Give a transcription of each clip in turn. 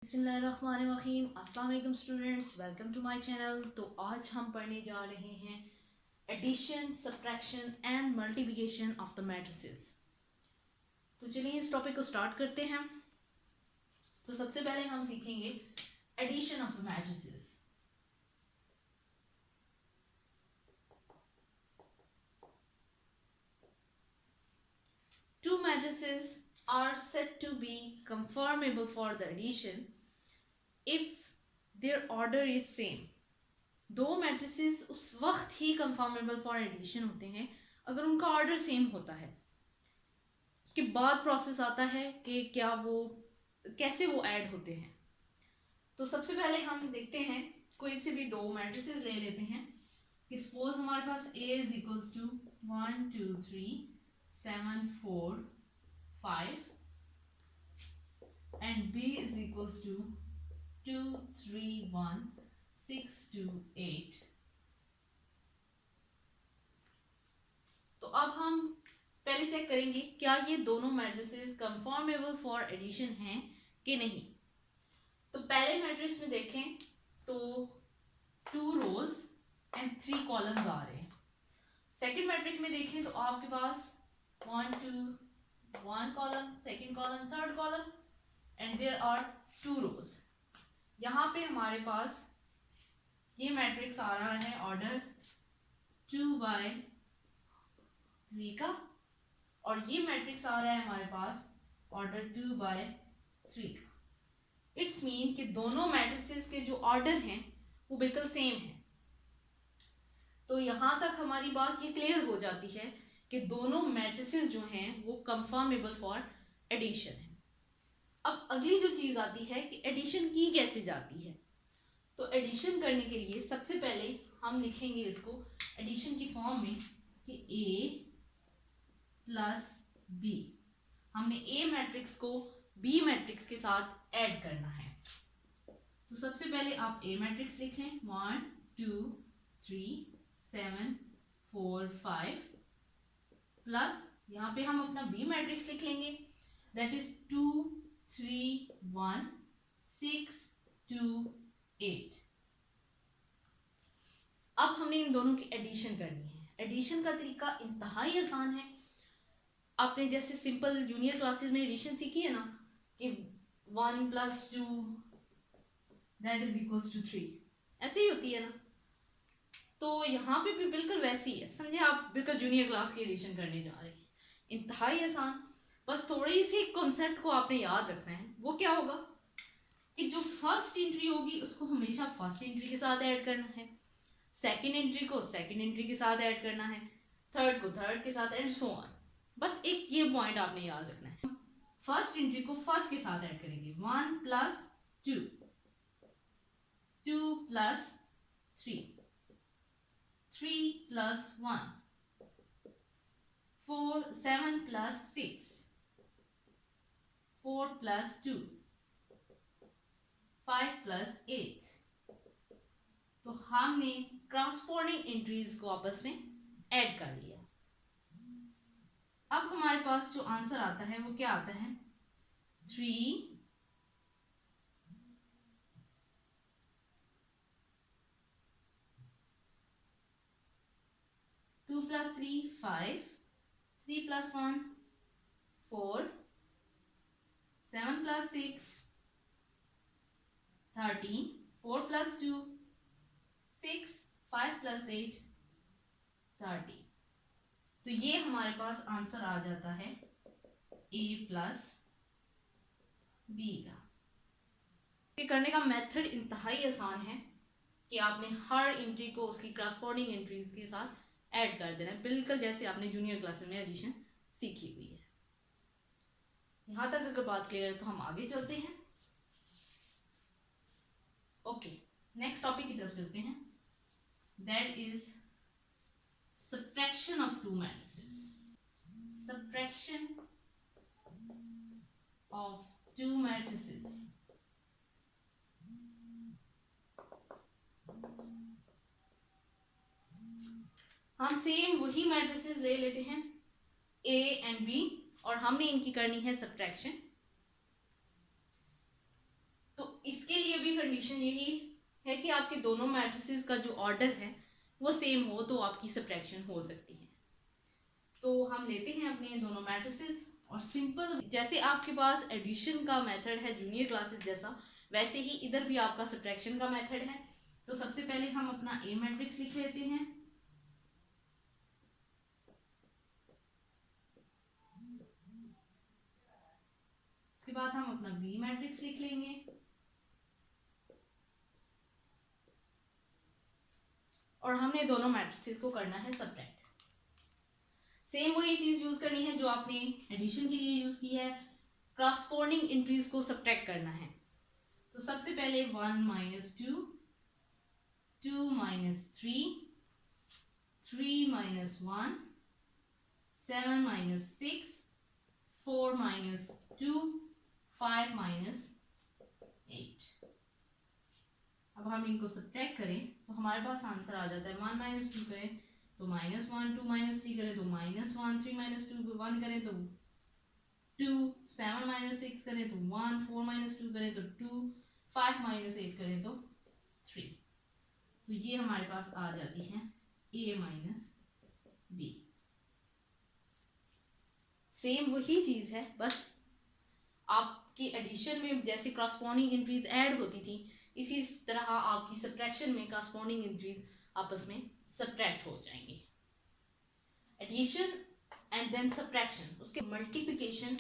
बिस्मिल्लाहिर्रहमानिर्रहीम। अस्सलाम वालेकुम students, welcome to my channel. तो आज हम पढ़ने जा रहे हैं addition, subtraction and multiplication of the matrices. तो चलिए इस टॉपिक को स्टार्ट करते हैं। तो सबसे पहले हम सीखेंगे addition of the matrices. Two matrices are said to be conformable for the addition if their order is same. दो मैट्रिसेस उस वक्त ही कंफर्मेबल फॉर एडिशन होते हैं अगर उनका ऑर्डर सेम होता है। उसके बाद प्रोसेस आता है कि क्या वो कैसे वो ऐड होते हैं। तो सबसे पहले हम देखते हैं, कोई से भी दो मैट्रिसेस ले लेते हैं कि सपोज हमारे पास A is equals to 1 2 3 7 4 5 and B is equals to 2 3 1 6 2 8। तो अब हम पहले चेक करेंगे क्या ये दोनों मैट्रिसेस कंफर्मेबल फॉर एडिशन हैं कि नहीं। तो पहले मैट्रिक्स में देखें तो 2 रोज एंड 3 कॉलम्स आ रहे हैं। सेकंड मैट्रिक्स में देखें तो आपके पास 1 2 1 column, second column, third column and there are 2 rows. यहाँ पे हमारे पास ये मैट्रिक्स आ रहा है ऑर्डर 2/3 का और ये मैट्रिक्स आ रहा है हमारे पास ऑर्डर 2/3 का। इट्स मीन कि दोनों मैट्रिसेस के जो ऑर्डर हैं वो बिल्कुल सेम है। तो यहां तक हमारी बात ये क्लियर हो जाती है कि दोनों मैट्रिसेस जो हैं वो कंफर्मेबल फॉर एडिशन है। अब अगली जो चीज आती है कि एडिशन की कैसे जाती है। तो एडिशन करने के लिए सबसे पहले हम लिखेंगे इसको एडिशन की फॉर्म में कि A प्लस B। हमने A मैट्रिक्स को B मैट्रिक्स के साथ ऐड करना है। तो सबसे पहले आप A मैट्रिक्स लिख लें 1 2 3 7 4 5 प्लस यहाँ पे हम अपना B मैट्रिक्स लिख लेंगे दैट इज 2 3 1 6 2 8। अब हमने इन दोनों की एडिशन करनी है। एडिशन का तरीका इंतहाई आसान है। आपने जैसे सिंपल जूनियर क्लासेस में एडिशन सीखी है ना कि 1 + 2 दैट इज इक्वल्स टू 3, ऐसे ही होती है ना। तो यहाँ पे भी बिल्कुल वैसी है, समझे आप बिल्कुल जूनियर क्लास की एडिशन करने जा रहे हैं। इंतहाई आसान, बस थोड़ी सी कॉन्सेप्ट को आपने याद रखना है। वो क्या होगा कि जो फर्स्ट एंट्री होगी उसको हमेशा फर्स्ट एंट्री के साथ ऐड करना है, सेकंड एंट्री को सेकंड एंट्री के साथ ऐड करना है, थर्ड को थर्ड के साथ एंड सो ऑन। बस एक ये पॉइंट आपने याद रखना है। फर्स्ट एंट्री को फर्स्ट के साथ ऐड करेंगे 1 + 2 2 + 3 3 + 1 4 7 + 6 4 + 2 5 + 8। तो हमने क्रॉसपोर्डिंग एंट्रीज को आपस में ऐड कर लिया। अब हमारे पास जो आंसर आता है वो क्या आता है 3 2 + 3 5 3 + 1 4 7 + 6 13 4 + 2 6 5 + 8 30। तो ये हमारे पास आंसर आ जाता है A + B का। ये करने का मेथड इंतहाई आसान है कि आपने हर एंट्री को उसकी क्रॉसपोर्डिंग एंट्रीज के साथ ऐड कर देना है, बिल्कुल जैसे आपने जूनियर क्लासेस में एडिशन सीखी हुई है। यहां तक अगर बात क्लियर है तो हम आगे चलते हैं। ओके, नेक्स्ट टॉपिक की तरफ चलते हैं, that is subtraction of two matrices। Subtraction of two matrices। हम सेम वही मैट्रिसेस ले लेते हैं A एंड B और हमने इनकी करनी है सब्ट्रैक्शन। तो इसके लिए भी कंडीशन यही है कि आपके दोनों मैट्रिसेस का जो ऑर्डर है वो सेम हो तो आपकी सब्ट्रैक्शन हो सकती है। तो हम लेते हैं अपने दोनों मैट्रिसेस और सिंपल, जैसे आपके पास एडिशन का मेथड है जूनियर क्लासेस जैसा, वैसे ही इधर भी आपका सब्ट्रैक्शन का मेथड है। तो सबसे पहले हम अपना ए मैट्रिक्स लिख लेते हैं, उसके बाद हम अपना बी मैट्रिक्स लिख लेंगे, और हमने दोनों मैट्रिसेस को करना है सब्ट्रैक्ट। सेम वही चीज यूज करनी है जो आपने एडिशन के लिए यूज की है, क्रॉसपोर्डिंग एंट्रीज को सब्ट्रैक्ट करना है। तो सबसे पहले 1 minus 2, 2 minus 3, 3 minus 1, 7 minus 6, 4 minus 2, 5 minus 8। अब हम इनको सब्ट्रैक्ट करें तो हमारे पास आंसर आ जाता है 1 माइनस 2 करें तो माइनस 1, 2 माइनस 3 करें तो माइनस 1, 3 माइनस 2 1 करें तो 2, 7 माइनस 6 करें तो 1, 4 माइनस 2 करें तो 2, 5 माइनस 8 करें तो 3। तो ये हमारे पास आ जाती है a माइनस बी। सेम वही चीज है, बस आपकी एडिशन में जैसे क्रॉसपोर्डिंग एंट्रीज ऐड होती थी, इसी तरह आपकी सब्ट्रैक्शन में क्रॉसपोर्डिंग एंट्रीज आपस में सब्ट्रैक्ट हो जाएंगी। एडिशन एंड देन सब्ट्रैक्शन, उसके multiplication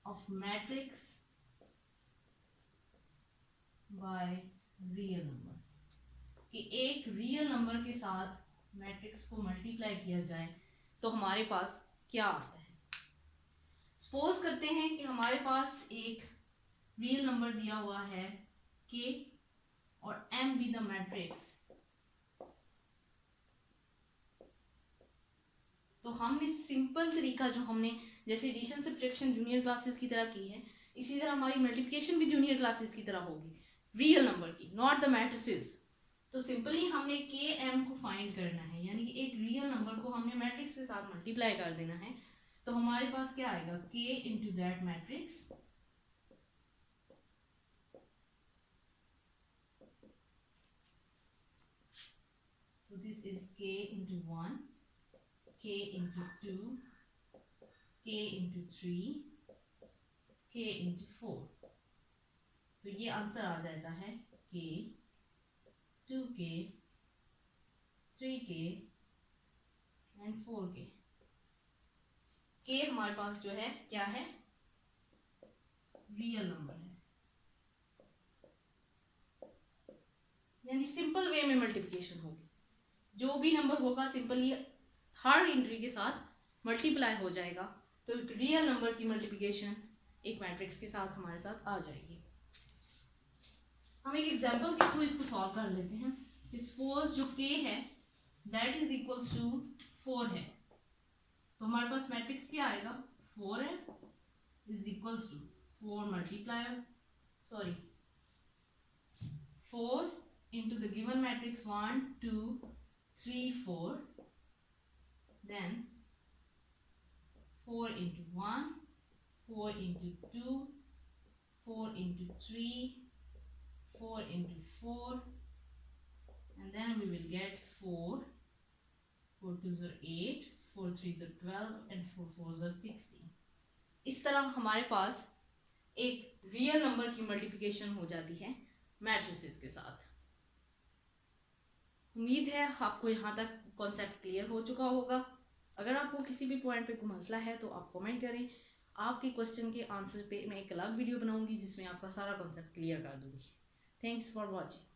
of matrix by real number, कि एक रियल नंबर के साथ मैट्रिक्स को मल्टीप्लाई किया जाए तो हमारे पास क्या आता है। सपोज करते हैं कि हमारे पास एक रियल नंबर दिया हुआ है k और m बी द मैट्रिक्स। तो हमने सिंपल तरीका जो हमने जैसे एडिशन सब्ट्रैक्शन जूनियर क्लासेस की तरह की है, इसी तरह हमारी मल्टीप्लिकेशन भी जूनियर क्लासेस की तरह होगी, रियल नंबर की, नॉट द मैट्रिसेस। तो सिंपली हमने के एम को फाइंड करना है, यानी कि एक रियल नंबर को हमने मैट्रिक्स के साथ मल्टीप्लाई कर देना है। तो हमारे पास क्या आएगा, k into that matrix so this is k into 1, k into 2, k into 3, k into 4। तो ये आंसर आ जाता है k, 2k, 3k and 4k। k हमारे पास जो है क्या है, रियल नंबर है, यानी सिंपल वे में मल्टीप्लिकेशन होगी। जो भी नंबर होगा सिंपली हर एंट्री के साथ मल्टीप्लाई हो जाएगा, तो एक रियल नंबर की मल्टीप्लिकेशन एक मैट्रिक्स के साथ हमारे साथ आ जाएगी। हम एक एग्जांपल के थ्रू इसको सॉल्व कर लेते हैं। सपोज जो k है दैट इज इक्वल्स टू 4 है, तो हमारे पास मैट्रिक्स क्या आएगा, 4 है is equals to 4 multiply 4 into the given matrix 1 2 3 4, then 4 into 1, 4 into 2, 4 into 3, 4 into 4, and then we will get 4, 4 2s are 8, 4 3s are 12, and 4 4s are 16। इस तरह हमारे पास एक रियल नंबर की मल्टीप्लिकेशन हो जाती है मैट्रिसेस के साथ। उम्मीद है आपको यहाँ तक कॉन्सेप्ट क्लियर हो चुका होगा। अगर आपको किसी भी पॉइंट पे कोई मसला है तो आप कमेंट करें, आपके क्वेश्चन के आंसर पे मैं एक अलग वीडियो बनाऊंगी जिसमें आपका सारा कॉन्सेप्ट क्लियर कर दूंगी। Thanks for watching.